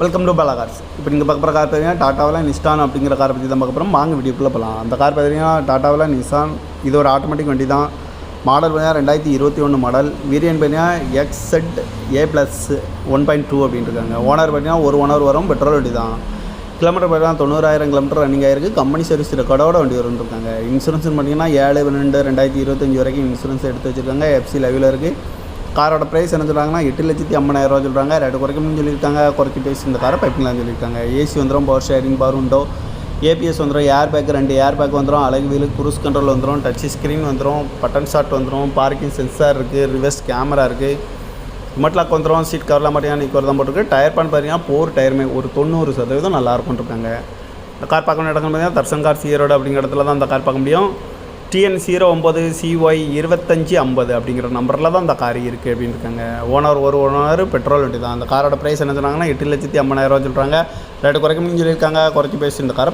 Welcome to Bala cars. இப்போ நீங்கள் பார்க்க போகிற கார் பார்த்தீங்கன்னா டாட்டாவில் நிசான் அப்படிங்கிற காரை பற்றி தான் பார்க்க போகிறோம். வாங்க வீடியோக்குள்ளே போகலாம். அந்த கார் பார்த்தீங்கன்னா டாட்டாவில் நிசான். இது ஒரு ஆட்டோமேட்டிக் வண்டி தான். மாடல் பார்த்தீங்கன்னா 2021 மாடல். வேரியன்ட் பார்த்தீங்கன்னா XZA+ 1.2 அப்படின்ட்டு இருக்காங்க. ஓனர் பார்த்தீங்கன்னா ஒரு ஓனர் வரும். பெட்ரோல் வண்டி தான். கிலோமீட்டர் பார்த்தீங்கன்னா 90,000 கிலோமீட்டர் ரன்னிங் ஆகிருக்கு. கம்பெனி சர்வீஸ் ரெக்கார்டோட வண்டி வந்துருக்காங்க. இன்சூரன்ஸ் பார்த்தீங்கன்னா 7/2/2025 வரைக்கும் இன்சூரன்ஸ் எடுத்து வச்சுருக்காங்க. FC லெவலில் இருக்குது. காரோட ப்ரைஸ் என்ன சொல்கிறாங்கன்னா 8,50,000 சொல்கிறாங்க. ரேட்டு குறைக்கணும்னு சொல்லியிருக்காங்க. குறைச்சி பேசி இந்த காரை பைப்பிங்லாம் சொல்லியிருக்காங்க. ஏசி வந்துடும், power sharing, power window, ABS வந்துடும், ஏர் பேக் 2 ஏர் பேக் வந்துடும், அழகு வீலு, குரூஸ் கண்ட்ரோல் வந்துடும், டச் ஸ்க்ரீன் வந்துடும், பட்டன் ஷாட் வந்துடும், பார்க்கிங் சென்சார் இருக்குது, ரிவர்ஸ் கேமரா இருக்குது, ரிமோட் லாக் வந்துடும், சீட் கவர்லாம் பார்த்தீங்கன்னா நீக்கர் தான் போட்டுருக்கு. டயர் பான் பார்த்தீங்கன்னா 4 டயருமே ஒரு 90% நல்லாயிருக்கும் இருக்காங்க. இந்த கார் பார்க்க வேண்டிய இடங்கள் பார்த்தீங்கன்னா தர்சன் கார் ஈரோடு அப்படிங்கிற இடத்துல தான் அந்த கார் பார்க்க முடியும். TN 09CY 2550 அப்படிங்கிற நம்பரில் தான் அந்த கார் இருக்குது அப்படின்னு இருக்காங்க. ஒரு ஓனர் பெட்ரோல் வண்டி தான். அந்த காரோட ப்ரைஸ் என்ன சொன்னாங்கன்னா 8,50,000 சொல்கிறாங்க. ரேட்டு குறைக்கணும்னு சொல்லியிருக்காங்க. குறைச்சி பேசி இந்த காரை